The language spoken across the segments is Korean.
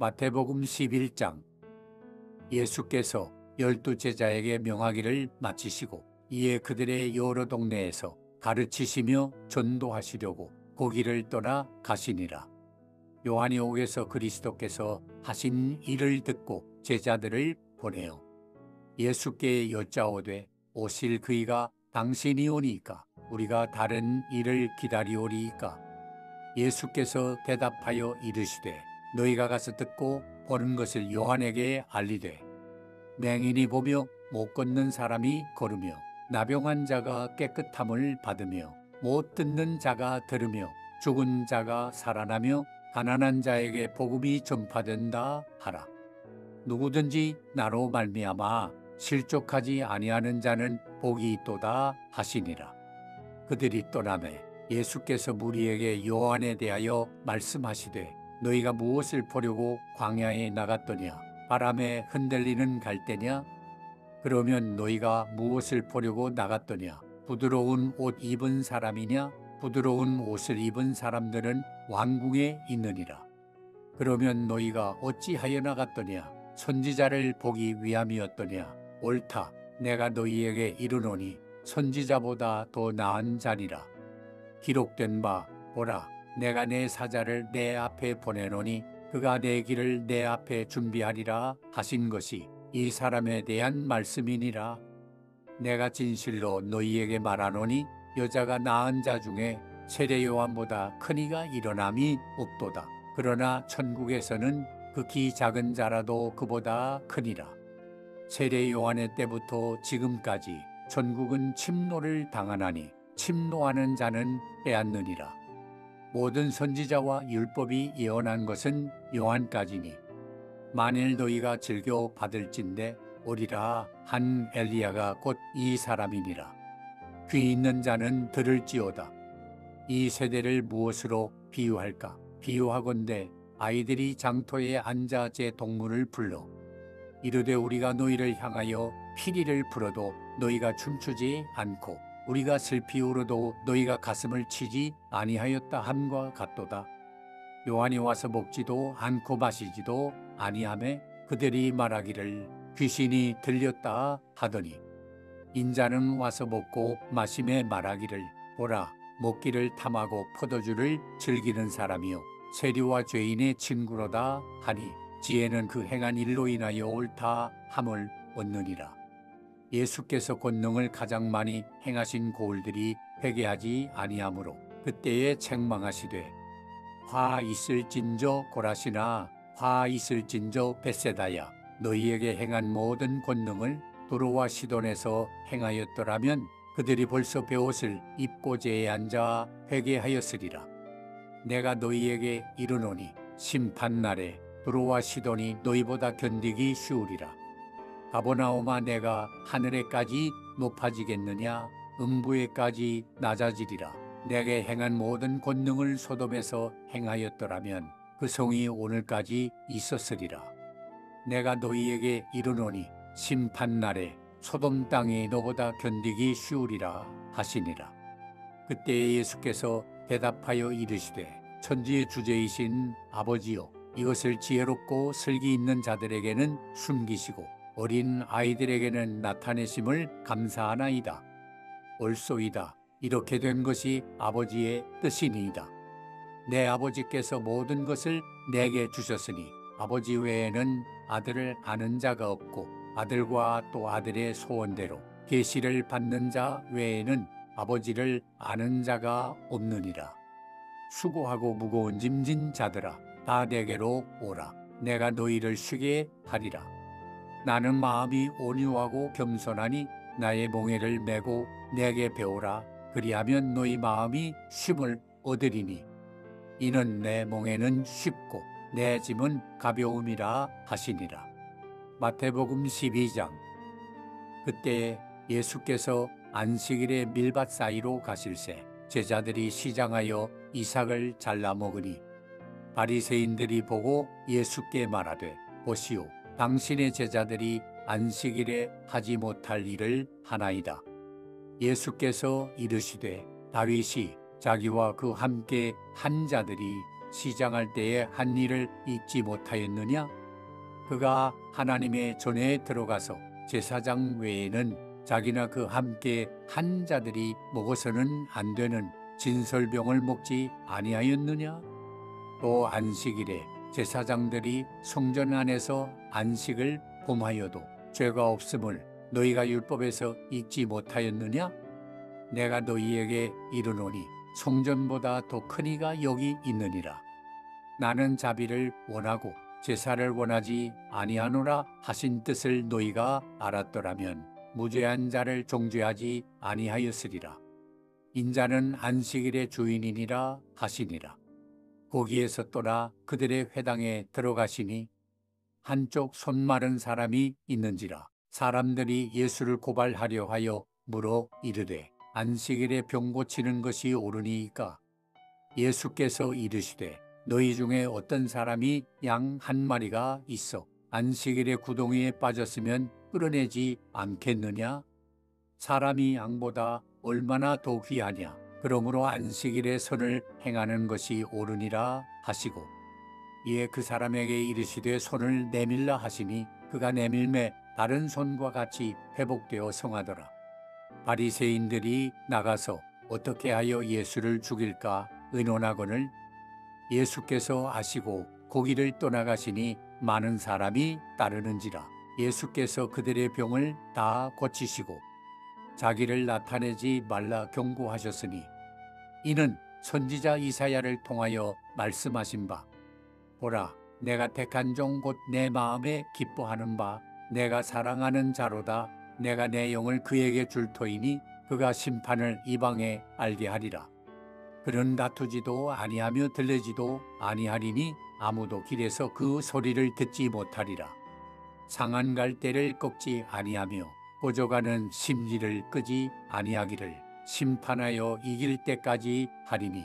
마태복음 11장. 예수께서 12제자에게 명하기를 마치시고 이에 그들의 여러 동네에서 가르치시며 전도하시려고 거기를 떠나 가시니라. 요한이 옥에서 그리스도께서 하신 일을 듣고 제자들을 보내어 예수께 여짜오되 오실 그이가 당신이 오니까 우리가 다른 일을 기다리오리이까. 예수께서 대답하여 이르시되 너희가 가서 듣고 보는 것을 요한에게 알리되 맹인이 보며 못 걷는 사람이 걸으며 나병한 자가 깨끗함을 받으며 못 듣는 자가 들으며 죽은 자가 살아나며 가난한 자에게 복음이 전파된다 하라. 누구든지 나로 말미암아 실족하지 아니하는 자는 복이 있도다 하시니라. 그들이 떠나매 예수께서 무리에게 요한에 대하여 말씀하시되 너희가 무엇을 보려고 광야에 나갔더냐? 바람에 흔들리는 갈대냐? 그러면 너희가 무엇을 보려고 나갔더냐? 부드러운 옷 입은 사람이냐? 부드러운 옷을 입은 사람들은 왕궁에 있느니라. 그러면 너희가 어찌하여 나갔더냐? 선지자를 보기 위함이었더냐? 옳다. 내가 너희에게 이르노니 선지자보다 더 나은 자니라. 기록된 바 보라, 내가 내 사자를 내 앞에 보내노니 그가 내 길을 내 앞에 준비하리라 하신 것이 이 사람에 대한 말씀이니라. 내가 진실로 너희에게 말하노니 여자가 낳은 자 중에 세례 요한보다 큰 이가 일어남이 없도다. 그러나 천국에서는 극히 작은 자라도 그보다 크니라. 세례 요한의 때부터 지금까지 천국은 침노를 당하나니 침노하는 자는 빼앗느니라. 모든 선지자와 율법이 예언한 것은 요한까지니 만일 너희가 즐겨 받을진대 오리라 한 엘리야가 곧 이 사람이니라. 귀 있는 자는 들을지어다. 이 세대를 무엇으로 비유할까? 비유하건대 아이들이 장터에 앉아 제 동물을 불러 이르되 우리가 너희를 향하여 피리를 불어도 너희가 춤추지 않고 우리가 슬피 울어도 너희가 가슴을 치지 아니하였다 함과 같도다. 요한이 와서 먹지도 않고 마시지도 아니하매 그들이 말하기를 귀신이 들렸다 하더니 인자는 와서 먹고 마심에 말하기를 보라, 먹기를 탐하고 포도주를 즐기는 사람이요 세리와 죄인의 친구로다 하니 지혜는 그 행한 일로 인하여 옳다 함을 얻느니라. 예수께서 권능을 가장 많이 행하신 고을들이 회개하지 아니하므로 그때에 책망하시되 화 있을진저 고라시나 화 있을진저 벳세다야. 너희에게 행한 모든 권능을 도로와 시돈에서 행하였더라면 그들이 벌써 베옷을 입고 제에 앉아 회개하였으리라. 내가 너희에게 이르노니 심판날에 도로와 시돈이 너희보다 견디기 쉬우리라. 가버나움아 내가 하늘에까지 높아지겠느냐? 음부에까지 낮아지리라. 내게 행한 모든 권능을 소돔에서 행하였더라면 그 성이 오늘까지 있었으리라. 내가 너희에게 이르노니 심판날에 소돔 땅이 너보다 견디기 쉬우리라 하시니라. 그때 예수께서 대답하여 이르시되 천지의 주제이신 아버지여, 이것을 지혜롭고 슬기 있는 자들에게는 숨기시고 어린 아이들에게는 나타내심을 감사하나이다. 옳소이다. 이렇게 된 것이 아버지의 뜻이니이다. 내 아버지께서 모든 것을 내게 주셨으니 아버지 외에는 아들을 아는 자가 없고 아들과 또 아들의 소원대로 계시를 받는 자 외에는 아버지를 아는 자가 없느니라. 수고하고 무거운 짐진 자들아, 다 내게로 오라. 내가 너희를 쉬게 하리라. 나는 마음이 온유하고 겸손하니 나의 몽에를 메고 내게 배우라. 그리하면 너희 마음이 쉼을 얻으리니 이는 내 몽에는 쉽고 내 짐은 가벼움이라 하시니라. 마태복음 12장. 그때에 예수께서 안식일에 밀밭 사이로 가실새 제자들이 시장하여 이삭을 잘라 먹으니 바리새인들이 보고 예수께 말하되 보시오, 당신의 제자들이 안식일에 하지 못할 일을 하나이다. 예수께서 이르시되 다윗이 자기와 그 함께 한 자들이 시장할 때에 한 일을 잊지 못하였느냐? 그가 하나님의 전에 들어가서 제사장 외에는 자기나 그 함께 한 자들이 먹어서는 안 되는 진설병을 먹지 아니하였느냐? 또 안식일에 제사장들이 성전 안에서 안식을 범하여도 죄가 없음을 너희가 율법에서 잊지 못하였느냐? 내가 너희에게 이르노니 성전보다 더 큰 이가 여기 있느니라. 나는 자비를 원하고 제사를 원하지 아니하노라 하신 뜻을 너희가 알았더라면 무죄한 자를 정죄하지 아니하였으리라. 인자는 안식일의 주인이니라 하시니라. 거기에서 떠나 그들의 회당에 들어가시니 한쪽 손 마른 사람이 있는지라. 사람들이 예수를 고발하려 하여 물어 이르되 안식일에 병 고치는 것이 옳으니이까? 예수께서 이르시되 너희 중에 어떤 사람이 양 한 마리가 있어 안식일에 구덩이에 빠졌으면 끌어내지 않겠느냐? 사람이 양보다 얼마나 더 귀하냐? 그러므로 안식일에 선을 행하는 것이 옳으니라 하시고 이에 그 사람에게 이르시되 손을 내밀라 하시니 그가 내밀매 다른 손과 같이 회복되어 성하더라. 바리새인들이 나가서 어떻게 하여 예수를 죽일까 의논하거늘 예수께서 아시고 거기를 떠나가시니 많은 사람이 따르는지라. 예수께서 그들의 병을 다 고치시고 자기를 나타내지 말라 경고하셨으니 이는 선지자 이사야를 통하여 말씀하신 바 보라 내가 택한 종 곧 내 마음에 기뻐하는 바 내가 사랑하는 자로다. 내가 내 영을 그에게 줄 터이니 그가 심판을 이방에 알게 하리라. 그는 다투지도 아니하며 들레지도 아니하리니 아무도 길에서 그 소리를 듣지 못하리라. 상한 갈대를 꺾지 아니하며 고져가는 심지를 끄지 아니하기를 심판하여 이길 때까지 하리니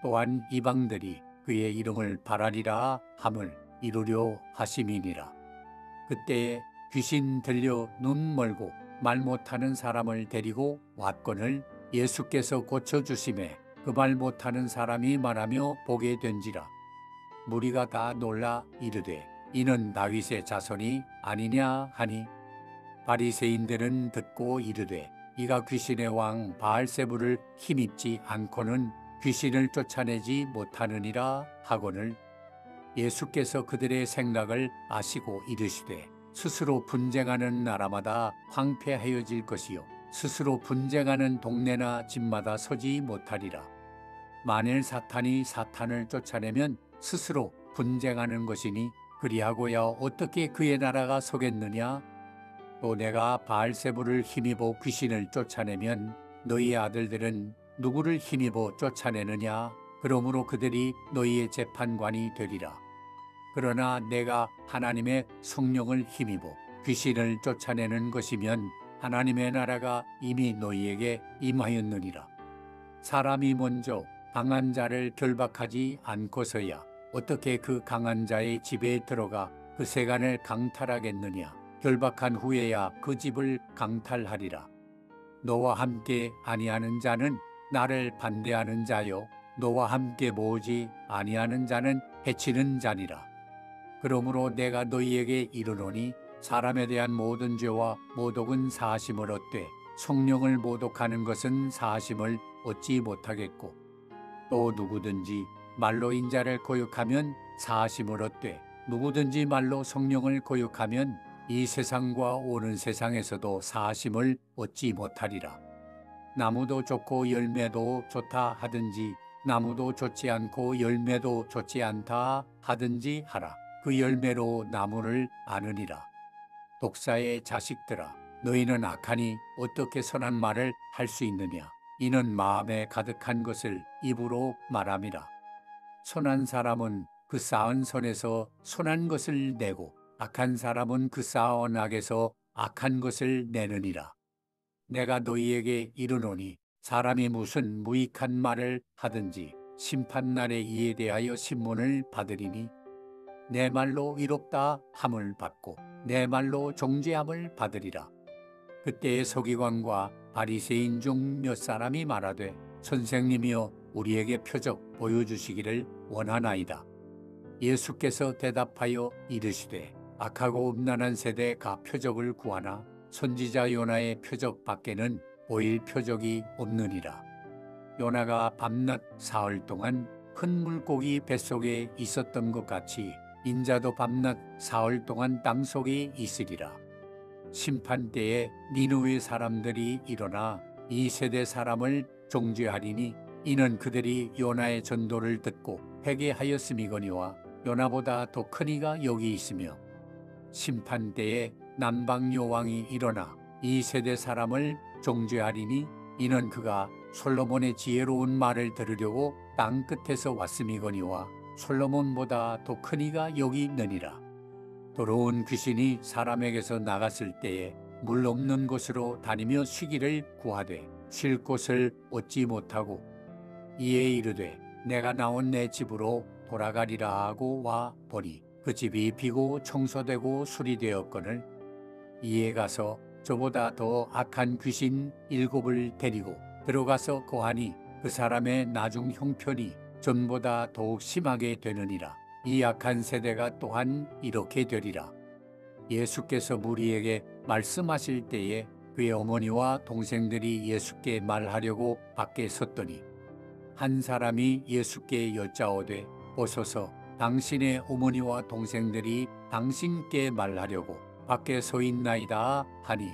또한 이방들이 그의 이름을 바라리라 함을 이루려 하심이니라. 그때에 귀신 들려 눈 멀고 말 못하는 사람을 데리고 왔거늘 예수께서 고쳐주심에 그 말 못하는 사람이 말하며 보게 된지라. 무리가 다 놀라 이르되 이는 다윗의 자손이 아니냐 하니 바리새인들은 듣고 이르되 이가 귀신의 왕 바알세불을 힘입지 않고는 귀신을 쫓아내지 못하느니라 하거늘 예수께서 그들의 생각을 아시고 이르시되 스스로 분쟁하는 나라마다 황폐하여질 것이요 스스로 분쟁하는 동네나 집마다 서지 못하리라. 만일 사탄이 사탄을 쫓아내면 스스로 분쟁하는 것이니 그리하고야 어떻게 그의 나라가 서겠느냐? 또 내가 바알세불을 힘입어 귀신을 쫓아내면 너희 아들들은 누구를 힘입어 쫓아내느냐? 그러므로 그들이 너희의 재판관이 되리라. 그러나 내가 하나님의 성령을 힘입어 귀신을 쫓아내는 것이면 하나님의 나라가 이미 너희에게 임하였느니라. 사람이 먼저 강한 자를 결박하지 않고서야 어떻게 그 강한 자의 집에 들어가 그 세간을 강탈하겠느냐. 결박한 후에야 그 집을 강탈하리라. 너와 함께 아니하는 자는 나를 반대하는 자요 너와 함께 모으지 아니하는 자는 해치는 자니라. 그러므로 내가 너희에게 이르노니 사람에 대한 모든 죄와 모독은 사하심을 얻되 성령을 모독하는 것은 사하심을 얻지 못하겠고 또 누구든지 말로 인자를 거역하면 사하심을 얻되 누구든지 말로 성령을 거역하면 이 세상과 오는 세상에서도 사하심을 얻지 못하리라. 나무도 좋고 열매도 좋다 하든지 나무도 좋지 않고 열매도 좋지 않다 하든지 하라. 그 열매로 나무를 아느니라. 독사의 자식들아 너희는 악하니 어떻게 선한 말을 할 수 있느냐. 이는 마음에 가득한 것을 입으로 말함이라. 선한 사람은 그 쌓은 선에서 선한 것을 내고 악한 사람은 그 쌓은 악에서 악한 것을 내느니라. 내가 너희에게 이르노니 사람이 무슨 무익한 말을 하든지 심판날에 이에 대하여 신문을 받으리니 내 말로 의롭다 함을 받고 내 말로 정죄함을 받으리라. 그때의 서기관과 바리새인 중 몇 사람이 말하되 선생님이여 우리에게 표적 보여주시기를 원하나이다. 예수께서 대답하여 이르시되 악하고 음란한 세대가 표적을 구하나 선지자 요나의 표적 밖에는 보일 표적이 없느니라. 요나가 밤낮 사흘 동안 큰 물고기 뱃속에 있었던 것 같이 인자도 밤낮 사흘 동안 땅속에 있으리라. 심판 때에 니느웨 사람들이 일어나 이 세대 사람을 정죄하리니 이는 그들이 요나의 전도를 듣고 회개하였음이거니와 요나보다 더 큰 이가 여기 있으며 심판 때에 남방 여왕이 일어나 이 세대 사람을 정죄하리니 이는 그가 솔로몬의 지혜로운 말을 들으려고 땅 끝에서 왔음이거니와 솔로몬보다 더 큰 이가 여기 있느니라. 더러운 귀신이 사람에게서 나갔을 때에 물 없는 곳으로 다니며 쉬기를 구하되 쉴 곳을 얻지 못하고 이에 이르되 내가 나온 내 집으로 돌아가리라 하고 와 보니 그 집이 비고 청소되고 수리되었거늘 이에 가서 저보다 더 악한 귀신 7을 데리고 들어가서 거하니 그 사람의 나중 형편이 전보다 더욱 심하게 되느니라. 이 악한 세대가 또한 이렇게 되리라. 예수께서 무리에게 말씀하실 때에 그의 어머니와 동생들이 예수께 말하려고 밖에 섰더니 한 사람이 예수께 여짜오되 보소서 당신의 어머니와 동생들이 당신께 말하려고 밖에 서 있나이다 하니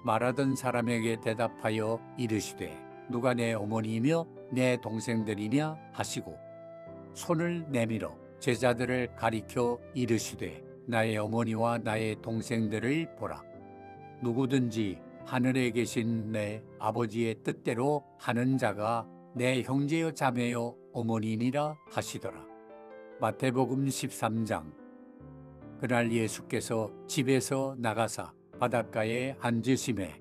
말하던 사람에게 대답하여 이르시되 누가 내 어머니이며 내 동생들이냐 하시고 손을 내밀어 제자들을 가리켜 이르시되 나의 어머니와 나의 동생들을 보라. 누구든지 하늘에 계신 내 아버지의 뜻대로 하는 자가 내 형제여 자매여 어머니니라 하시더라. 마태복음 13장. 그날 예수께서 집에서 나가사 바닷가에 앉으심에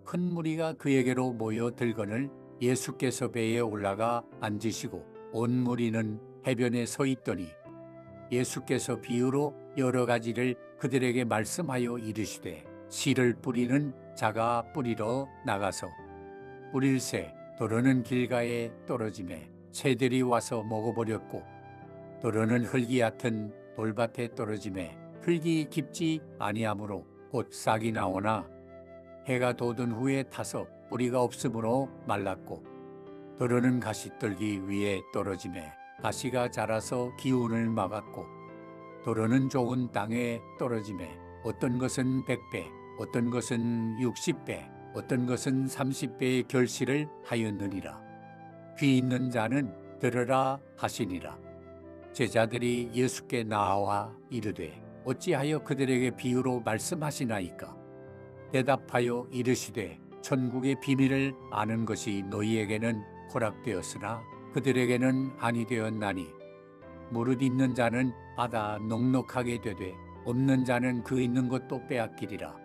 큰 무리가 그에게로 모여 들거늘 예수께서 배에 올라가 앉으시고 온 무리는 해변에 서 있더니 예수께서 비유로 여러 가지를 그들에게 말씀하여 이르시되 씨를 뿌리는 자가 뿌리러 나가서 뿌릴새 더러는 길가에 떨어지매 새들이 와서 먹어버렸고 더러는 흙이 얕은 돌밭에 떨어지매 흙이 깊지 아니하므로 곧 싹이 나오나 해가 돋은 후에 타서 뿌리가 없으므로 말랐고 더러는 가시떨기 위에 떨어지매 가시가 자라서 기운을 막았고 더러는 좋은 땅에 떨어지매 어떤 것은 100배 어떤 것은 60배 어떤 것은 30배의 결실을 하였느니라. 귀 있는 자는 들으라 하시니라. 제자들이 예수께 나와 이르되 어찌하여 그들에게 비유로 말씀하시나이까? 대답하여 이르시되 천국의 비밀을 아는 것이 너희에게는 허락되었으나 그들에게는 아니 되었나니 무릇 있는 자는 받아 넉넉하게 되되 없는 자는 그 있는 것도 빼앗기리라.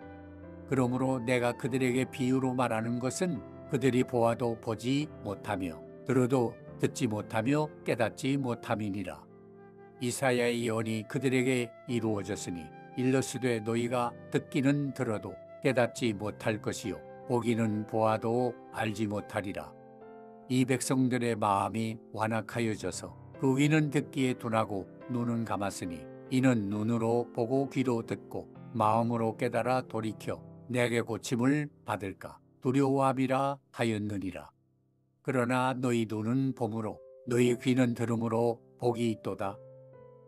그러므로 내가 그들에게 비유로 말하는 것은 그들이 보아도 보지 못하며 들어도 듣지 못하며 깨닫지 못함이니라. 이사야의 예언이 그들에게 이루어졌으니 일러스되 너희가 듣기는 들어도 깨닫지 못할 것이요 보기는 보아도 알지 못하리라. 이 백성들의 마음이 완악하여져서 그 귀는 듣기에 둔하고 눈은 감았으니 이는 눈으로 보고 귀로 듣고 마음으로 깨달아 돌이켜 내게 고침을 받을까 두려워함이라 하였느니라. 그러나 너희 눈은 봄으로 너희 귀는 들음으로 복이 있도다.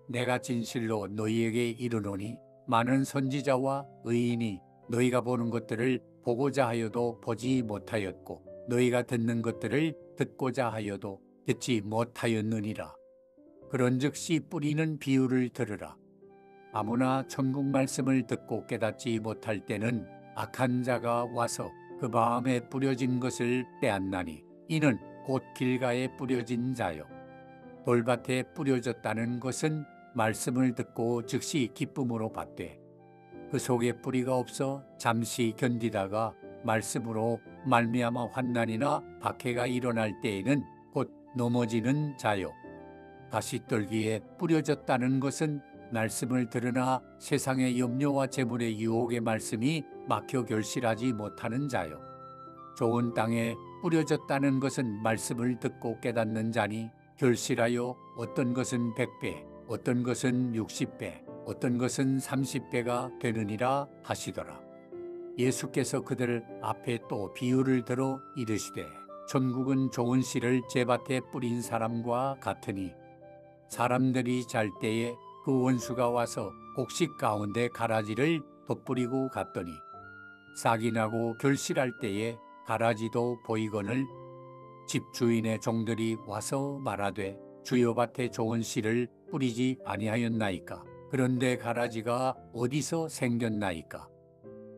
내가 진실로 너희에게 이르노니 많은 선지자와 의인이 너희가 보는 것들을 보고자 하여도 보지 못하였고 너희가 듣는 것들을 듣고자 하여도 듣지 못하였느니라. 그런즉 씨 뿌리는 비유를 들으라. 아무나 천국 말씀을 듣고 깨닫지 못할 때는 악한 자가 와서 그 마음에 뿌려진 것을 빼앗나니 이는 곧 길가에 뿌려진 자요 돌밭에 뿌려졌다는 것은 말씀을 듣고 즉시 기쁨으로 받되 그 속에 뿌리가 없어 잠시 견디다가 말씀으로 말미암아 환난이나 박해가 일어날 때에는 곧 넘어지는 자요 가시떨기에 뿌려졌다는 것은 말씀을 들으나 세상의 염려와 재물의 유혹의 말씀이 막혀 결실하지 못하는 자요 좋은 땅에 뿌려졌다는 것은 말씀을 듣고 깨닫는 자니 결실하여 어떤 것은 100배, 어떤 것은 60배, 어떤 것은 30배가 되느니라 하시더라. 예수께서 그들 앞에 또 비유를 들어 이르시되 천국은 좋은 씨를 제밭에 뿌린 사람과 같으니 사람들이 잘 때에 그 원수가 와서 곡식 가운데 가라지를 덧뿌리고 갔더니 싹이 나고 결실할 때에 가라지도 보이거늘 집주인의 종들이 와서 말하되 주여 밭에 좋은 씨를 뿌리지 아니하였나이까? 그런데 가라지가 어디서 생겼나이까?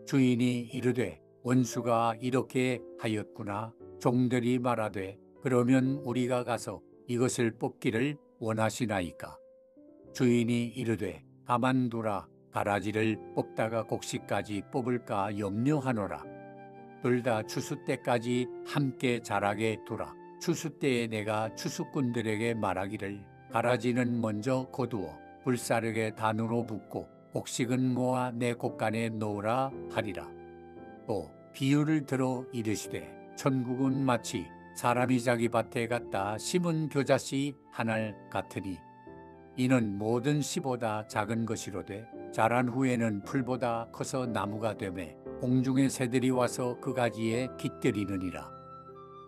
주인이 이르되 원수가 이렇게 하였구나. 종들이 말하되 그러면 우리가 가서 이것을 뽑기를 원하시나이까? 주인이 이르되 가만두라. 가라지를 뽑다가 곡식까지 뽑을까 염려하노라. 둘 다 추수 때까지 함께 자라게 두라. 추수 때에 내가 추수꾼들에게 말하기를 가라지는 먼저 거두어 불사르게 단으로 붓고 곡식은 모아 내 곡간에 놓으라 하리라. 또 비유를 들어 이르시되 천국은 마치 사람이 자기 밭에 갖다 심은 겨자씨 하나 같으니 이는 모든 씨보다 작은 것이로되 자란 후에는 풀보다 커서 나무가 되매 공중의 새들이 와서 그 가지에 깃들이느니라.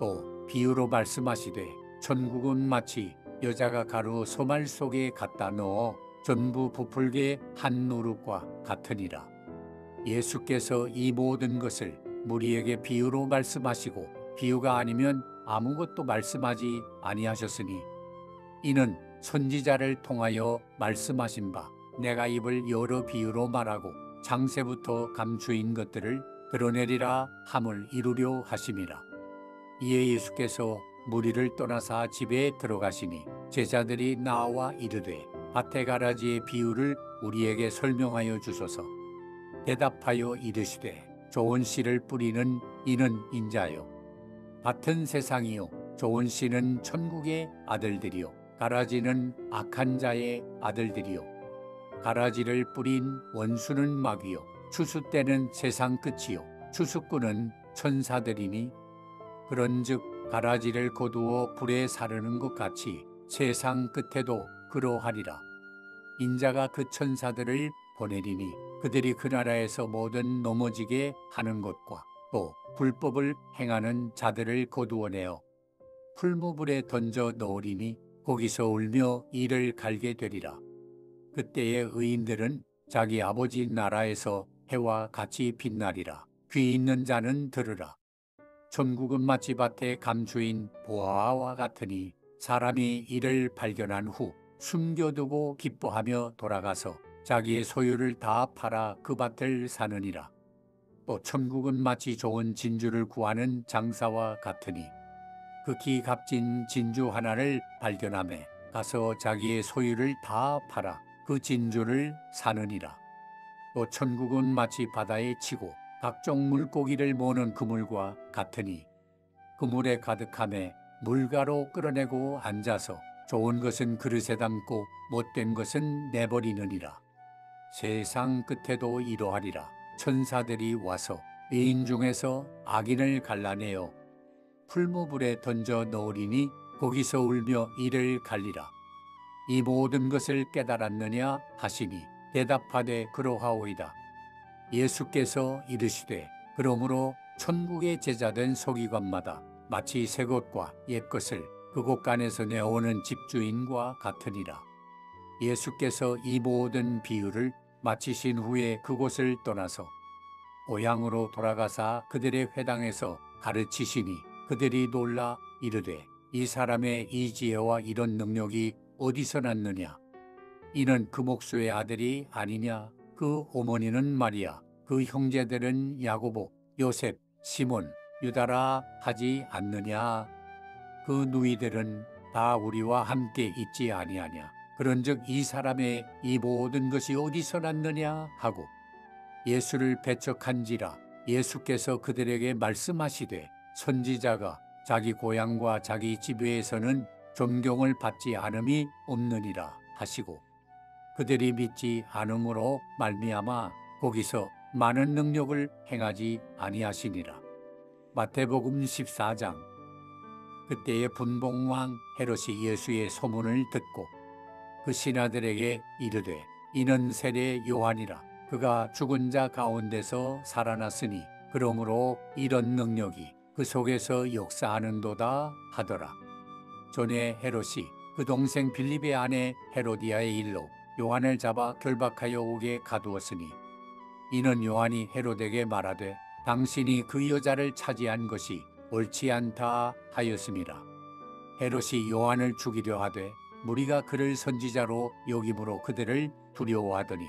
또 비유로 말씀하시되 천국은 마치 여자가 가루 소말 속에 갖다 넣어 전부 부풀게 한 노릇과 같으니라. 예수께서 이 모든 것을 무리에게 비유로 말씀하시고 비유가 아니면 아무것도 말씀하지 아니하셨으니 이는 선지자를 통하여 말씀하신 바 내가 입을 여러 비유로 말하고 창세부터 감추인 것들을 드러내리라 함을 이루려 하심이라. 이에 예수께서 무리를 떠나사 집에 들어가시니 제자들이 나와 이르되 밭에 가라지의 비유를 우리에게 설명하여 주소서. 대답하여 이르시되 좋은 씨를 뿌리는 이는 인자요 밭은 세상이요 좋은 씨는 천국의 아들들이요 가라지는 악한 자의 아들들이요 가라지를 뿌린 원수는 마귀요 추수 때는 세상 끝이요 추수꾼은 천사들이니 그런즉 가라지를 거두어 불에 사르는 것 같이 세상 끝에도 그러하리라. 인자가 그 천사들을 보내리니 그들이 그 나라에서 모든 넘어지게 하는 것과 또 불법을 행하는 자들을 거두어내어 풀무불에 던져 넣으리니 거기서 울며 이를 갈게 되리라. 그때의 의인들은 자기 아버지 나라에서 해와 같이 빛나리라. 귀 있는 자는 들으라. 천국은 마치 밭에 감추인 보화와 같으니 사람이 이를 발견한 후 숨겨두고 기뻐하며 돌아가서 자기의 소유를 다 팔아 그 밭을 사느니라. 또 천국은 마치 좋은 진주를 구하는 장사와 같으니 극히 값진 진주 하나를 발견하매 가서 자기의 소유를 다 팔아 그 진주를 사느니라. 또 천국은 마치 바다에 치고 각종 물고기를 모는 그물과 같으니 그물에 가득함에 물가로 끌어내고 앉아서 좋은 것은 그릇에 담고 못된 것은 내버리느니라. 세상 끝에도 이러하리라. 천사들이 와서 의인 중에서 악인을 갈라내어 풀무불에 던져 넣으리니 거기서 울며 이를 갈리라. 이 모든 것을 깨달았느냐 하시니 대답하되 그러하오이다. 예수께서 이르시되 그러므로 천국의 제자된 서기관마다 마치 새 것과 옛 것을 그 곳간에서 내어오는 집주인과 같으니라. 예수께서 이 모든 비유를 마치신 후에 그곳을 떠나서 고향으로 돌아가사 그들의 회당에서 가르치시니 그들이 놀라 이르되 이 사람의 이 지혜와 이런 능력이 어디서 났느냐? 이는 그 목수의 아들이 아니냐? 그 어머니는 마리아, 그 형제들은 야고보, 요셉, 시몬, 유다라 하지 않느냐? 그 누이들은 다 우리와 함께 있지 아니하냐? 그런즉 이 사람의 이 모든 것이 어디서 났느냐 하고 예수를 배척한지라. 예수께서 그들에게 말씀하시되 선지자가 자기 고향과 자기 집에서는 존경을 받지 않음이 없느니라 하시고 그들이 믿지 않음으로 말미암아 거기서 많은 능력을 행하지 아니하시니라. 마태복음 14장. 그때의 분봉왕 헤롯이 예수의 소문을 듣고 그 신하들에게 이르되 이는 세례 요한이라. 그가 죽은 자 가운데서 살아났으니 그러므로 이런 능력이 그 속에서 역사하는도다 하더라. 전에 헤롯이 그 동생 빌립의 아내 헤로디아의 일로 요한을 잡아 결박하여 옥에 가두었으니 이는 요한이 헤롯에게 말하되 당신이 그 여자를 차지한 것이 옳지 않다 하였음이라. 헤롯이 요한을 죽이려 하되 무리가 그를 선지자로 여김으로 그들을 두려워하더니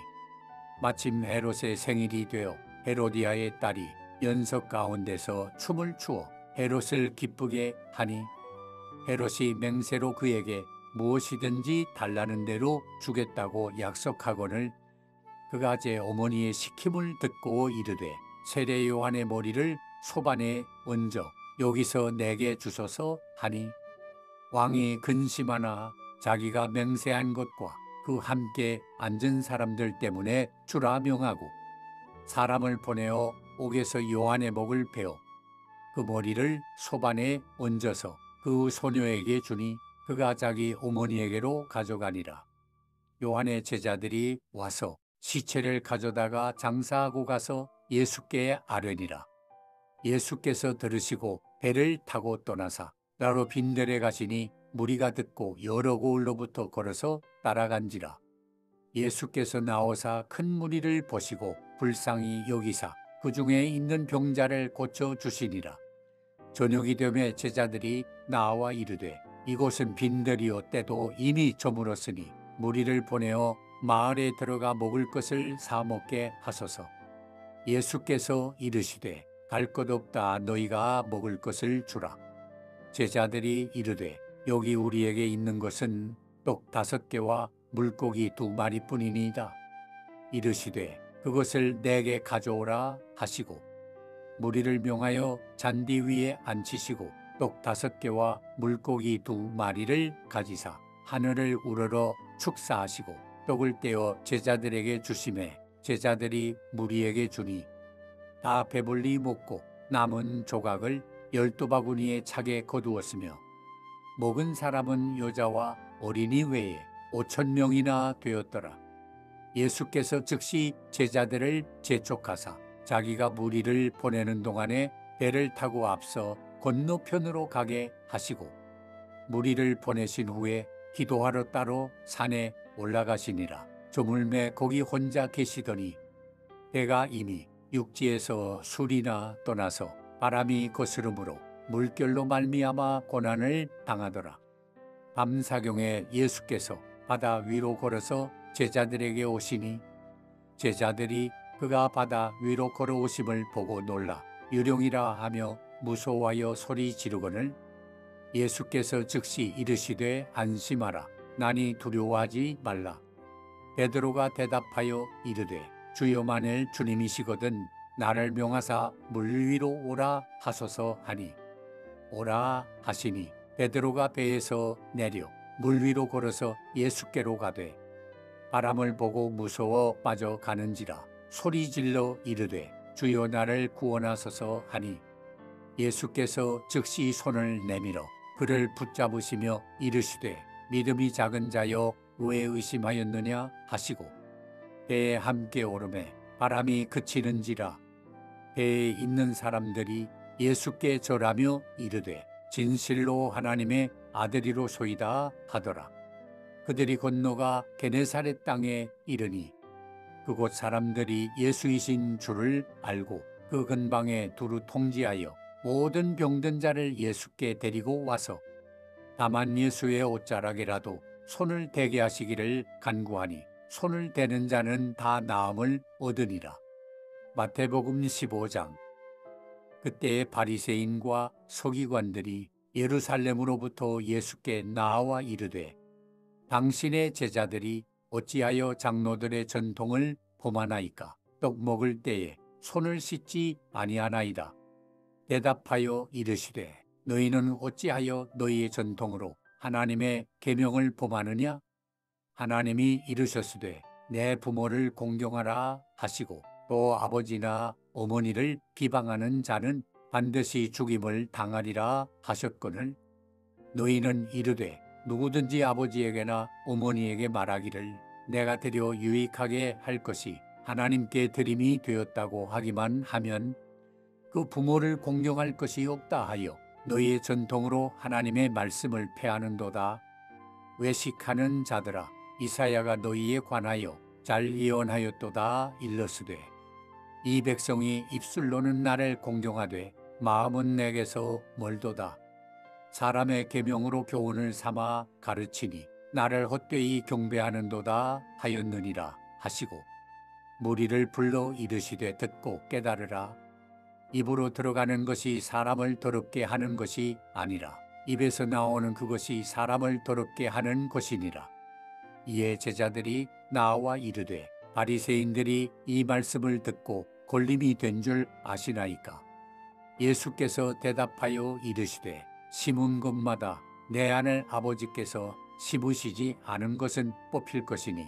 마침 헤롯의 생일이 되어 헤로디아의 딸이 연석 가운데서 춤을 추어 헤롯을 기쁘게 하니 헤롯이 맹세로 그에게 무엇이든지 달라는 대로 주겠다고 약속하거늘 그가 제 어머니의 시킴을 듣고 이르되 세례 요한의 머리를 소반에 얹어 여기서 내게 주소서 하니 왕이 근심하나 자기가 맹세한 것과 그 함께 앉은 사람들 때문에 주라 명하고 사람을 보내어 옥에서 요한의 목을 베어 그 머리를 소반에 얹어서 그 소녀에게 주니 그가 자기 어머니에게로 가져가니라. 요한의 제자들이 와서 시체를 가져다가 장사하고 가서 예수께 아뢰니라. 예수께서 들으시고 배를 타고 떠나사 나로 빈들에 가시니 무리가 듣고 여러 고을로부터 걸어서 따라간지라. 예수께서 나오사 큰 무리를 보시고 불쌍히 여기사 그 중에 있는 병자를 고쳐 주시니라. 저녁이 되매 제자들이 나와 이르되 이곳은 빈들이요 때도 이미 저물었으니 무리를 보내어 마을에 들어가 먹을 것을 사 먹게 하소서. 예수께서 이르시되 갈 것 없다 너희가 먹을 것을 주라. 제자들이 이르되 여기 우리에게 있는 것은 떡 5개와 물고기 2마리뿐이니이다. 이르시되 그것을 내게 가져오라 하시고 무리를 명하여 잔디 위에 앉히시고 떡 5개와 물고기 2마리를 가지사 하늘을 우러러 축사하시고 떡을 떼어 제자들에게 주시매 제자들이 무리에게 주니 다 배불리 먹고 남은 조각을 12바구니에 차게 거두었으며 먹은 사람은 여자와 어린이 외에 5,000명이나 되었더라. 예수께서 즉시 제자들을 재촉하사 자기가 무리를 보내는 동안에 배를 타고 앞서 건너편으로 가게 하시고 무리를 보내신 후에 기도하러 따로 산에 올라가시니라. 조물매 거기 혼자 계시더니 배가 이미 육지에서 술이나 떠나서 바람이 거스름으로 물결로 말미암아 고난을 당하더라. 밤사경에 예수께서 바다 위로 걸어서 제자들에게 오시니 제자들이 그가 바다 위로 걸어오심을 보고 놀라 유령이라 하며 무서워하여 소리 지르거늘 예수께서 즉시 이르시되 안심하라 나니 두려워하지 말라. 베드로가 대답하여 이르되 주여 만일 주님이시거든 나를 명하사 물 위로 오라 하소서 하니 오라 하시니 베드로가 배에서 내려 물 위로 걸어서 예수께로 가되 바람을 보고 무서워 빠져가는지라 소리질러 이르되 주여 나를 구원하소서 하니 예수께서 즉시 손을 내밀어 그를 붙잡으시며 이르시되 믿음이 작은 자여 왜 의심하였느냐 하시고 배에 함께 오르매 바람이 그치는지라 배에 있는 사람들이 예수께 절하며 이르되 진실로 하나님의 아들이로소이다 하더라. 그들이 건너가 게네사렛 땅에 이르니 그곳 사람들이 예수이신 줄을 알고 그 근방에 두루 통지하여 모든 병든 자를 예수께 데리고 와서 다만 예수의 옷자락이라도 손을 대게 하시기를 간구하니 손을 대는 자는 다 나음을 얻으니라. 마태복음 15장. 그때의 바리새인과 서기관들이 예루살렘으로부터 예수께 나와 이르되 당신의 제자들이 어찌하여 장로들의 전통을 범하나이까? 떡 먹을 때에 손을 씻지 아니하나이다. 대답하여 이르시되 너희는 어찌하여 너희의 전통으로 하나님의 계명을 범하느냐? 하나님이 이르셨으되 내 부모를 공경하라 하시고 또 아버지나 어머니를 비방하는 자는 반드시 죽임을 당하리라 하셨거늘 너희는 이르되 누구든지 아버지에게나 어머니에게 말하기를 내가 드려 유익하게 할 것이 하나님께 드림이 되었다고 하기만 하면 그 부모를 공경할 것이 없다 하여 너희의 전통으로 하나님의 말씀을 폐하는도다. 외식하는 자들아 이사야가 너희에 관하여 잘 예언하였도다. 일러스되 이 백성이 입술로는 나를 공경하되 마음은 내게서 멀도다. 사람의 계명으로 교훈을 삼아 가르치니 나를 헛되이 경배하는도다 하였느니라 하시고 무리를 불러 이르시되 듣고 깨달으라. 입으로 들어가는 것이 사람을 더럽게 하는 것이 아니라 입에서 나오는 그것이 사람을 더럽게 하는 것이니라. 이에 제자들이 나와 이르되 바리새인들이 이 말씀을 듣고 걸림이 된 줄 아시나이까. 예수께서 대답하여 이르시되 심은 것마다 내 아들 아버지께서 심으시지 않은 것은 뽑힐 것이니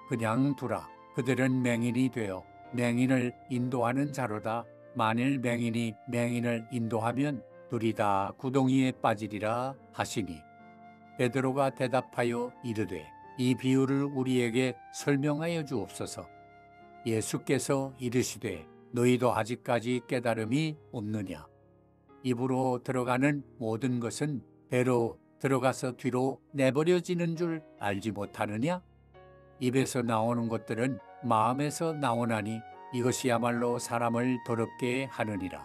그냥 두라. 그들은 맹인이 되어 맹인을 인도하는 자로다. 만일 맹인이 맹인을 인도하면 둘이 다 구덩이에 빠지리라 하시니 베드로가 대답하여 이르되 이 비유를 우리에게 설명하여 주옵소서. 예수께서 이르시되 너희도 아직까지 깨달음이 없느냐. 입으로 들어가는 모든 것은 배로 들어가서 뒤로 내버려지는 줄 알지 못하느냐. 입에서 나오는 것들은 마음에서 나오나니 이것이야말로 사람을 더럽게 하느니라.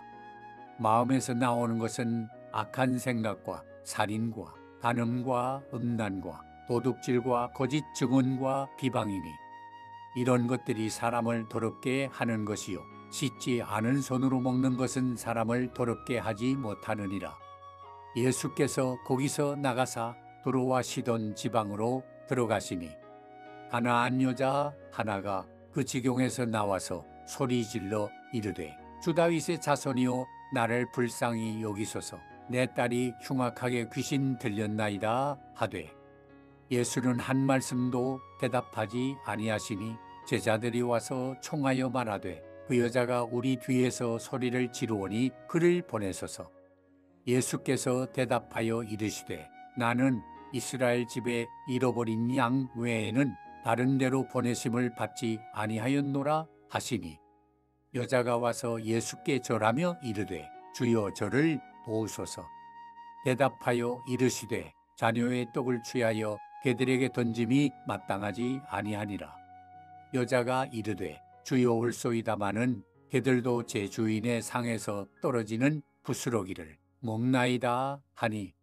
마음에서 나오는 것은 악한 생각과 살인과 간음과 음란과 도둑질과 거짓 증언과 비방이니 이런 것들이 사람을 더럽게 하는 것이요 씻지 않은 손으로 먹는 것은 사람을 더럽게 하지 못하느니라. 예수께서 거기서 나가사 두로와 시돈 지방으로 들어가시니 가나안 여자 하나가 그 지경에서 나와서 소리질러 이르되 주 다윗의 자손이여 나를 불쌍히 여기소서. 내 딸이 흉악하게 귀신 들렸나이다 하되 예수는 한 말씀도 대답하지 아니하시니 제자들이 와서 총하여 말하되 그 여자가 우리 뒤에서 소리를 지르오니 그를 보내소서. 예수께서 대답하여 이르시되 나는 이스라엘 집에 잃어버린 양 외에는 다른 데로 보내심을 받지 아니하였노라 하시니 여자가 와서 예수께 절하며 이르되 주여 저를 도우소서. 대답하여 이르시되 자녀의 떡을 취하여 개들에게 던짐이 마땅하지 아니하니라. 여자가 이르되 주여 올소이다마는 개들도 제 주인의 상에서 떨어지는 부스러기를 먹나이다 하니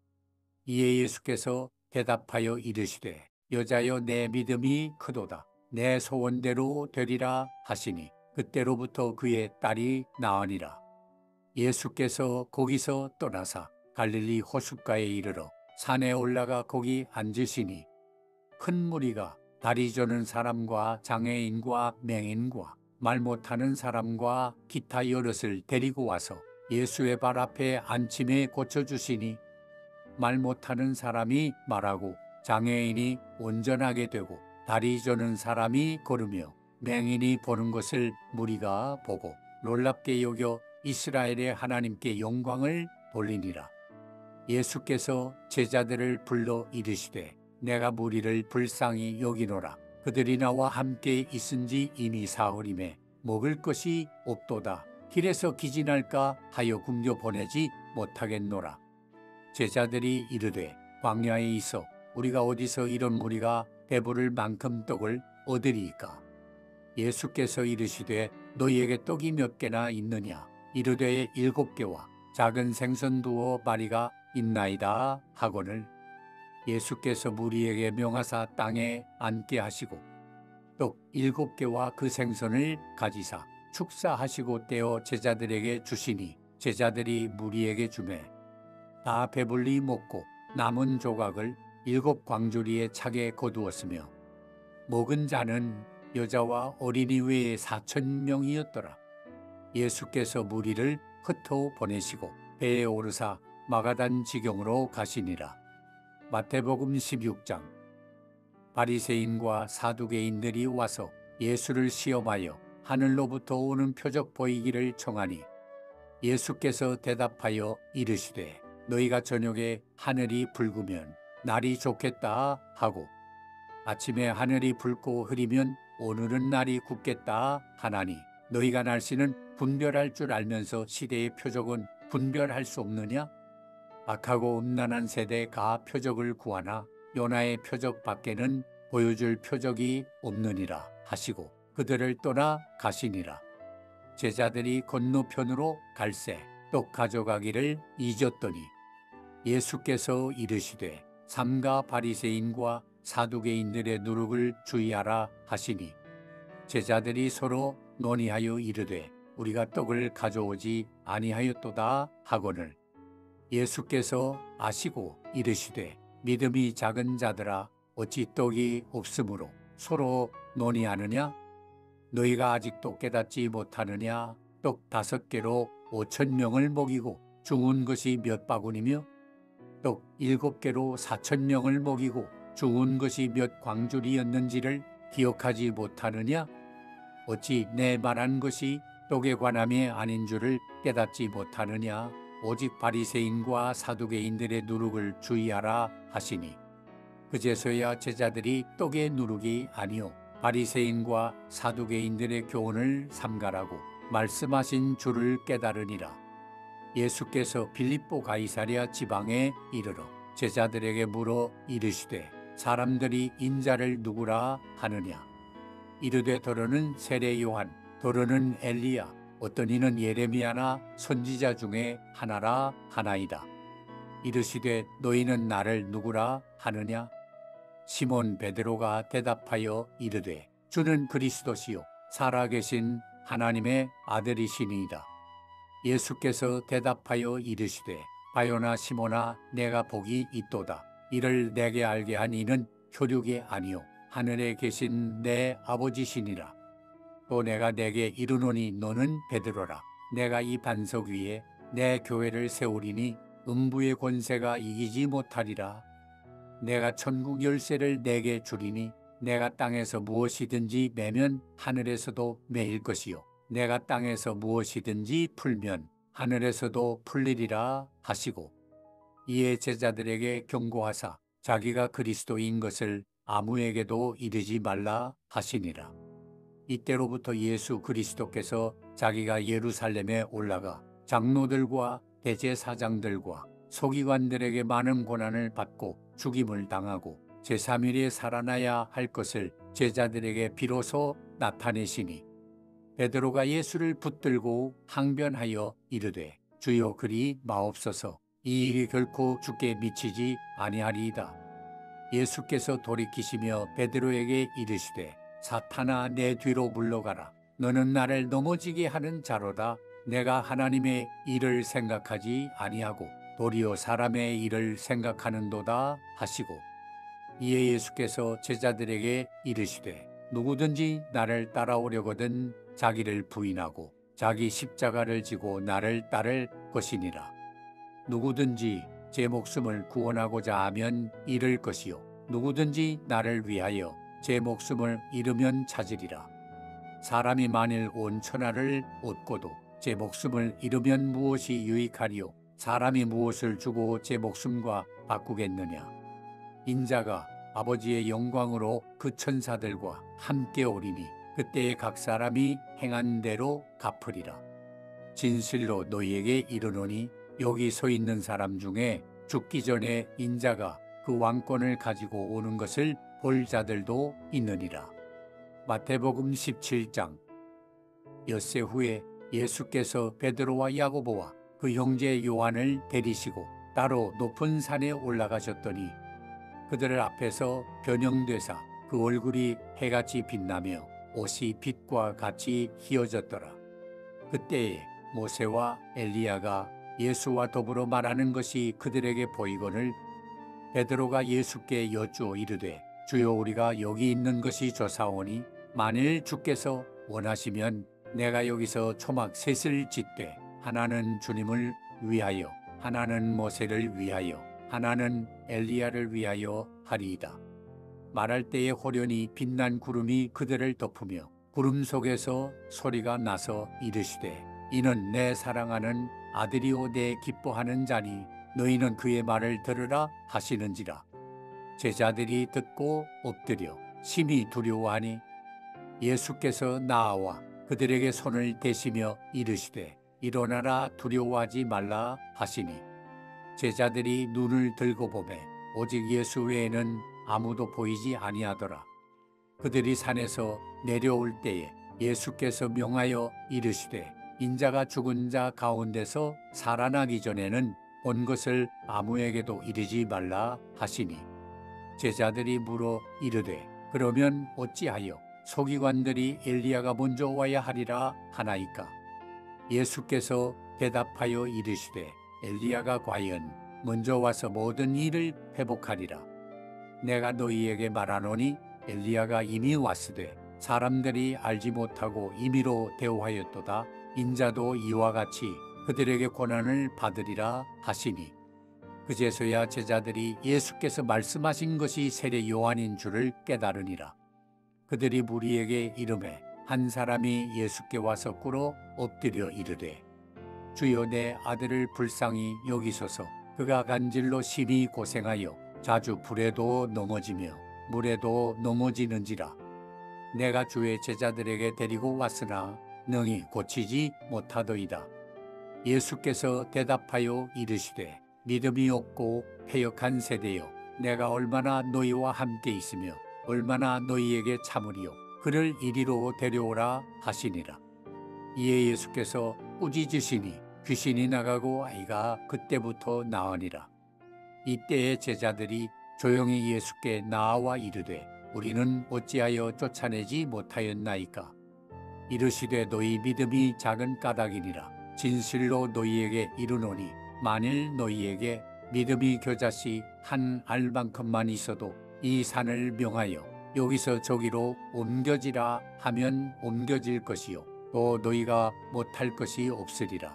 이에 예수께서 대답하여 이르시되 여자여 내 믿음이 크도다. 내 소원대로 되리라 하시니 그때로부터 그의 딸이 나으니라. 예수께서 거기서 떠나사 갈릴리 호숫가에 이르러 산에 올라가 거기 앉으시니 큰 무리가 다리 저는 사람과 장애인과 맹인과 말 못하는 사람과 기타 여럿을 데리고 와서 예수의 발 앞에 앉힘에 고쳐주시니 말 못하는 사람이 말하고 장애인이 온전하게 되고 다리 저는 사람이 걸으며 맹인이 보는 것을 무리가 보고 놀랍게 여겨 이스라엘의 하나님께 영광을 돌리니라. 예수께서 제자들을 불러 이르시되 내가 무리를 불쌍히 여기노라. 그들이 나와 함께 있은지 이미 사흘임에 먹을 것이 없도다. 길에서 기진할까 하여 굶겨 보내지 못하겠노라. 제자들이 이르되 광야에 있어 우리가 어디서 이런 무리가 배부를 만큼 떡을 얻으리이까. 예수께서 이르시되 너희에게 떡이 몇 개나 있느냐. 이르되 7개와 작은 생선 두어 마리가 있나이다 하거늘 예수께서 무리에게 명하사 땅에 앉게 하시고 떡 7개와 그 생선을 가지사 축사하시고 떼어 제자들에게 주시니 제자들이 무리에게 주매 다 배불리 먹고 남은 조각을 7광주리에 차게 거두었으며 먹은 자는 여자와 어린이 외에 4,000명이었더라. 예수께서 무리를 흩어 보내시고 배에 오르사 마가단 지경으로 가시니라. 마태복음 16장. 바리새인과 사두개인들이 와서 예수를 시험하여 하늘로부터 오는 표적 보이기를 청하니 예수께서 대답하여 이르시되 너희가 저녁에 하늘이 붉으면 날이 좋겠다 하고 아침에 하늘이 붉고 흐리면 오늘은 날이 굳겠다 하나니 너희가 날씨는 분별할 줄 알면서 시대의 표적은 분별할 수 없느냐? 악하고 음란한 세대가 표적을 구하나 요나의 표적 밖에는 보여줄 표적이 없느니라 하시고 그들을 떠나 가시니라. 제자들이 건너편으로 갈새 떡 가져가기를 잊었더니 예수께서 이르시되 삼가 바리새인과 사두개인들의 누룩을 주의하라 하시니 제자들이 서로 논의하여 이르되 우리가 떡을 가져오지 아니하였도다 하거늘 예수께서 아시고 이르시되 믿음이 작은 자들아 어찌 떡이 없으므로 서로 논의하느냐? 너희가 아직도 깨닫지 못하느냐? 떡 5개로 5,000명을 먹이고 죽은 것이 몇 바구니며 떡 7개로 4,000명을 먹이고 죽은 것이 몇 광줄이었는지를 기억하지 못하느냐? 어찌 내 말한 것이 떡에 관함이 아닌 줄을 깨닫지 못하느냐? 오직 바리새인과 사두개인들의 누룩을 주의하라 하시니 그제서야 제자들이 떡의 누룩이 아니요 바리새인과 사두개인들의 교훈을 삼가라고 말씀하신 줄을 깨달으니라. 예수께서 빌립보 가이사랴 지방에 이르러 제자들에게 물어 이르시되 사람들이 인자를 누구라 하느냐? 이르되 더러는 세례 요한, 더러는 엘리야, 어떤 이는 예레미야나 선지자 중에 하나라 하나이다. 이르시되 너희는 나를 누구라 하느냐? 시몬 베드로가 대답하여 이르되 주는 그리스도시요 살아계신 하나님의 아들이시니이다. 예수께서 대답하여 이르시되 바요나 시몬아 내가 복이 있도다. 이를 내게 알게 한 이는 혈육이 아니요 하늘에 계신 내 아버지시니라. 또 내가 내게 이르노니 너는 베드로라. 내가 이 반석 위에 내 교회를 세우리니 음부의 권세가 이기지 못하리라. 내가 천국 열쇠를 내게 주리니 내가 땅에서 무엇이든지 매면 하늘에서도 매일 것이요 내가 땅에서 무엇이든지 풀면 하늘에서도 풀리리라 하시고 이에 제자들에게 경고하사 자기가 그리스도인 것을 아무에게도 이르지 말라 하시니라. 이때로부터 예수 그리스도께서 자기가 예루살렘에 올라가 장로들과 대제사장들과 서기관들에게 많은 고난을 받고 죽임을 당하고 제3일에 살아나야 할 것을 제자들에게 비로소 나타내시니 베드로가 예수를 붙들고 항변하여 이르되 주여 그리 마옵소서 이 일이 결코 주께 미치지 아니하리이다. 예수께서 돌이키시며 베드로에게 이르시되 사탄아 내 뒤로 물러가라. 너는 나를 넘어지게 하는 자로다. 내가 하나님의 일을 생각하지 아니하고 도리어 사람의 일을 생각하는도다 하시고 이에 예수께서 제자들에게 이르시되 누구든지 나를 따라오려거든 자기를 부인하고 자기 십자가를 지고 나를 따를 것이니라. 누구든지 제 목숨을 구원하고자 하면 잃을 것이요 누구든지 나를 위하여 제 목숨을 잃으면 찾으리라. 사람이 만일 온 천하를 얻고도 제 목숨을 잃으면 무엇이 유익하리요? 사람이 무엇을 주고 제 목숨과 바꾸겠느냐? 인자가 아버지의 영광으로 그 천사들과 함께 오리니 그때에 각 사람이 행한 대로 갚으리라. 진실로 너희에게 이르노니 여기 서 있는 사람 중에 죽기 전에 인자가 그 왕권을 가지고 오는 것을 볼 자들도 있느니라. 마태복음 17장. 엿새 후에 예수께서 베드로와 야고보와 그 형제 요한을 데리시고 따로 높은 산에 올라가셨더니 그들 앞에서 변형되사 그 얼굴이 해같이 빛나며 옷이 빛과 같이 희어졌더라. 그때에 모세와 엘리야가 예수와 더불어 말하는 것이 그들에게 보이거늘 베드로가 예수께 여쭈어 이르되 주여 우리가 여기 있는 것이 좋사오니 만일 주께서 원하시면 내가 여기서 초막 셋을 짓되 하나는 주님을 위하여 하나는 모세를 위하여 하나는 엘리야를 위하여 하리이다. 말할 때에 호련히 빛난 구름이 그들을 덮으며 구름 속에서 소리가 나서 이르시되 이는 내 사랑하는 아들이요 내 기뻐하는 자니 너희는 그의 말을 들으라 하시는지라. 제자들이 듣고 엎드려 심히 두려워하니 예수께서 나아와 그들에게 손을 대시며 이르시되 일어나라 두려워하지 말라 하시니 제자들이 눈을 들고 보매 오직 예수 외에는 아무도 보이지 아니하더라. 그들이 산에서 내려올 때에 예수께서 명하여 이르시되 인자가 죽은 자 가운데서 살아나기 전에는 본 것을 아무에게도 이르지 말라 하시니 제자들이 물어 이르되 그러면 어찌하여 서기관들이 엘리야가 먼저 와야 하리라 하나이까. 예수께서 대답하여 이르시되 엘리야가 과연 먼저 와서 모든 일을 회복하리라. 내가 너희에게 말하노니 엘리야가 이미 왔으되 사람들이 알지 못하고 임의로 대우하였도다. 인자도 이와 같이 그들에게 고난을 받으리라 하시니 그제서야 제자들이 예수께서 말씀하신 것이 세례 요한인 줄을 깨달으니라. 그들이 무리에게 이르매 한 사람이 예수께 와서 꿇어 엎드려 이르되 주여 내 아들을 불쌍히 여기소서. 그가 간질로 심히 고생하여 자주 불에도 넘어지며 물에도 넘어지는지라. 내가 주의 제자들에게 데리고 왔으나 능히 고치지 못하더이다. 예수께서 대답하여 이르시되 믿음이 없고 패역한 세대여, 내가 얼마나 너희와 함께 있으며 얼마나 너희에게 참으리요. 그를 이리로 데려오라 하시니라. 이에 예수께서 꾸짖으시니 귀신이 나가고 아이가 그때부터 나으니라. 이때에 제자들이 조용히 예수께 나아와 이르되 우리는 어찌하여 쫓아내지 못하였나이까. 이르시되 너희 믿음이 작은 까닭이니라. 진실로 너희에게 이르노니 만일 너희에게 믿음이 겨자씨 한 알만큼만 있어도 이 산을 명하여 여기서 저기로 옮겨지라 하면 옮겨질 것이요 또 너희가 못할 것이 없으리라.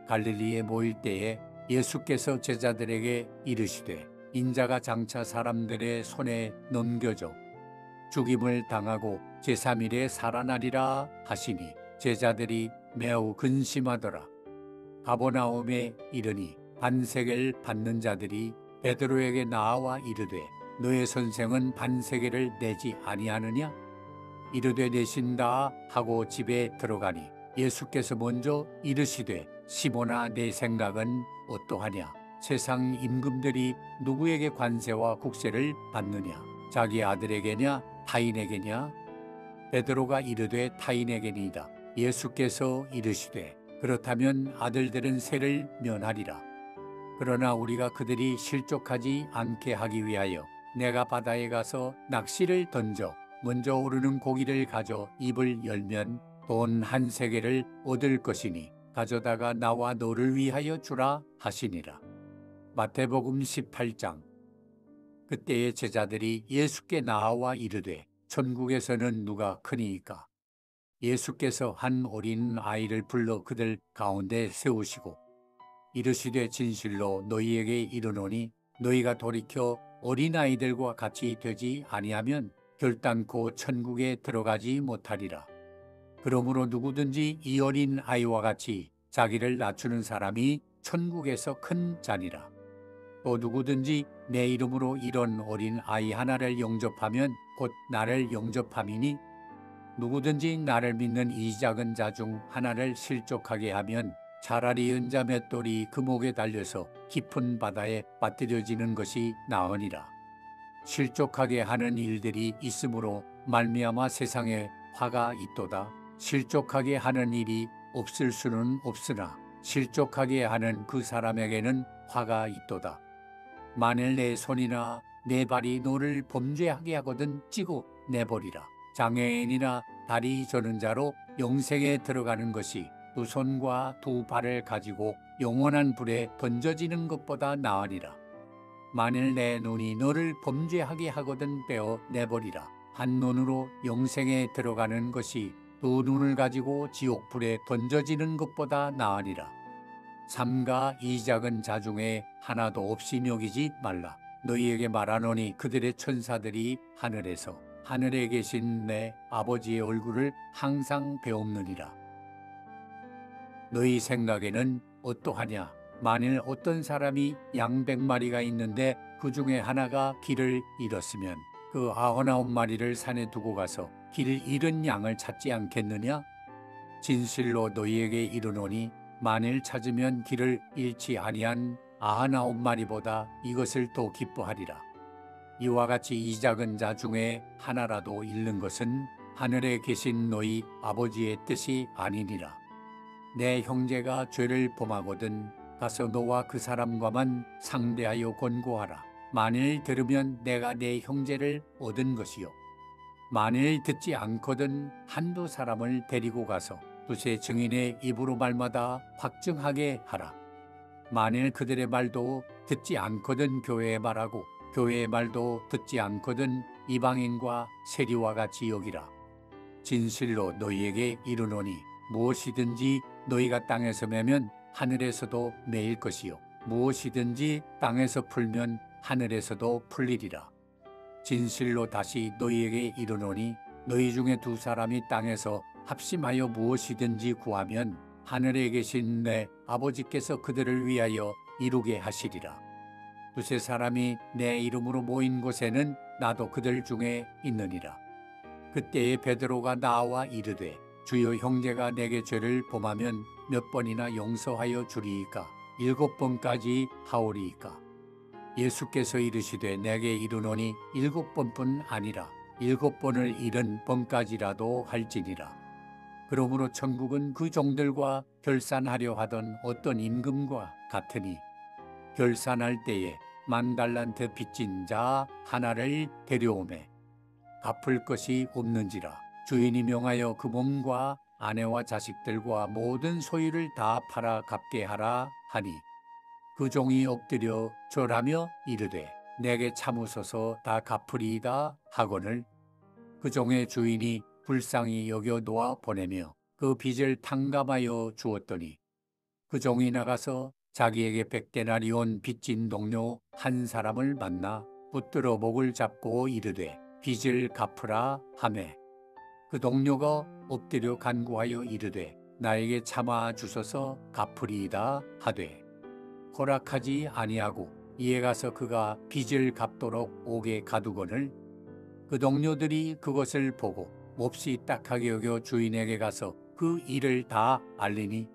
갈릴리에 모일 때에 예수께서 제자들에게 이르시되 인자가 장차 사람들의 손에 넘겨져 죽임을 당하고 제3일에 살아나리라 하시니 제자들이 매우 근심하더라. 가버나움에 이르니 반세계를 받는 자들이 베드로에게 나아와 이르되 너의 선생은 반세계를 내지 아니하느냐? 이르되 내신다 하고 집에 들어가니 예수께서 먼저 이르시되 시몬아 내 생각은 어떠하냐? 세상 임금들이 누구에게 관세와 국세를 받느냐? 자기 아들에게냐 타인에게냐? 베드로가 이르되 타인에게니이다. 예수께서 이르시되 그렇다면 아들들은 세를 면하리라. 그러나 우리가 그들이 실족하지 않게 하기 위하여 내가 바다에 가서 낚시를 던져 먼저 오르는 고기를 가져 입을 열면 돈 한 세겔을 얻을 것이니 가져다가 나와 너를 위하여 주라 하시니라. 마태복음 18장. 그때의 제자들이 예수께 나아와 이르되 천국에서는 누가 크니이까. 예수께서 한 어린 아이를 불러 그들 가운데 세우시고 이르시되 진실로 너희에게 이르노니 너희가 돌이켜 어린아이들과 같이 되지 아니하면 결단코 천국에 들어가지 못하리라. 그러므로 누구든지 이 어린 아이와 같이 자기를 낮추는 사람이 천국에서 큰 자니라. 또 누구든지 내 이름으로 이런 어린 아이 하나를 영접하면 곧 나를 영접함이니 누구든지 나를 믿는 이 작은 자 중 하나를 실족하게 하면 차라리 은자 맷돌이 그 목에 달려서 깊은 바다에 빠뜨려지는 것이 나으니라. 실족하게 하는 일들이 있으므로 말미암아 세상에 화가 있도다. 실족하게 하는 일이 없을 수는 없으나 실족하게 하는 그 사람에게는 화가 있도다. 만일 내 손이나 내 발이 너를 범죄하게 하거든 찌고 내버리라. 장애인이나 다리 저는 자로 영생에 들어가는 것이 두 손과 두 발을 가지고 영원한 불에 던져지는 것보다 나으리라. 만일 내 눈이 너를 범죄하게 하거든 빼어 내버리라. 한 눈으로 영생에 들어가는 것이 두 눈을 가지고 지옥불에 던져지는 것보다 나으리라. 삼가 이 작은 자 중에 하나도 없이 여기지 말라. 너희에게 말하노니 그들의 천사들이 하늘에 계신 내 아버지의 얼굴을 항상 배옵느니라. 너희 생각에는 어떠하냐? 만일 어떤 사람이 양 100마리가 있는데 그 중에 하나가 길을 잃었으면 그 99마리를 산에 두고 가서 길 잃은 양을 찾지 않겠느냐? 진실로 너희에게 이르노니 만일 찾으면 길을 잃지 아니한 99마리보다 이것을 더 기뻐하리라. 이와 같이 이 작은 자 중에 하나라도 잃는 것은 하늘에 계신 너희 아버지의 뜻이 아니니라. 내 형제가 죄를 범하거든 가서 너와 그 사람과만 상대하여 권고하라. 만일 들으면 내가 내 형제를 얻은 것이요. 만일 듣지 않거든 한두 사람을 데리고 가서 두세 증인의 입으로 말마다 확증하게 하라. 만일 그들의 말도 듣지 않거든 교회의 말하고 교회의 말도 듣지 않거든 이방인과 세리와 같이 여기라. 진실로 너희에게 이르노니 무엇이든지 너희가 땅에서 매면 하늘에서도 매일 것이요 무엇이든지 땅에서 풀면 하늘에서도 풀리리라. 진실로 다시 너희에게 이르노니 너희 중에 두 사람이 땅에서 합심하여 무엇이든지 구하면 하늘에 계신 내 아버지께서 그들을 위하여 이루게 하시리라. 두세 사람이 내 이름으로 모인 곳에는 나도 그들 중에 있느니라. 그때에 베드로가 나와 이르되 주여 형제가 내게 죄를 범하면 몇 번이나 용서하여 주리이까? 7번까지 하오리이까? 예수께서 이르시되 내게 이르노니 7번뿐 아니라 7번을 잃은 번까지라도 할지니라. 그러므로 천국은 그 종들과 결산하려 하던 어떤 임금과 같으니 결산할 때에 10,000달란트 빚진 자 하나를 데려오매 갚을 것이 없는지라. 주인이 명하여 그 몸과 아내와 자식들과 모든 소유를 다 팔아 갚게 하라 하니 그 종이 엎드려 절하며 이르되 내게 참으소서 다 갚으리이다 하거늘 그 종의 주인이 불쌍히 여겨 놓아 보내며 그 빚을 탕감하여 주었더니 그 종이 나가서 자기에게 100데나리온 빚진 동료 한 사람을 만나 붙들어 목을 잡고 이르되 빚을 갚으라 하매 그 동료가 엎드려 간구하여 이르되 나에게 참아 주소서 갚으리이다 하되 허락하지 아니하고 이에 가서 그가 빚을 갚도록 옥에 가두거늘 그 동료들이 그것을 보고 몹시 딱하게 여겨 주인에게 가서 그 일을 다 알리니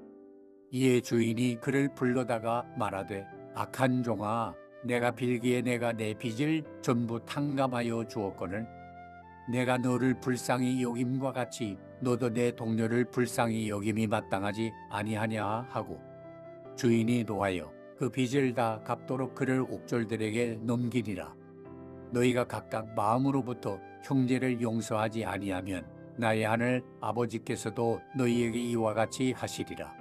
이에 주인이 그를 불러다가 말하되 악한 종아 내가 빌기에 내가 내 빚을 전부 탕감하여 주었거늘 내가 너를 불쌍히 여김과 같이 너도 내 동료를 불쌍히 여김이 마땅하지 아니하냐 하고 주인이 노하여 그 빚을 다 갚도록 그를 옥졸들에게 넘기니라. 너희가 각각 마음으로부터 형제를 용서하지 아니하면 나의 하늘 아버지께서도 너희에게 이와 같이 하시리라.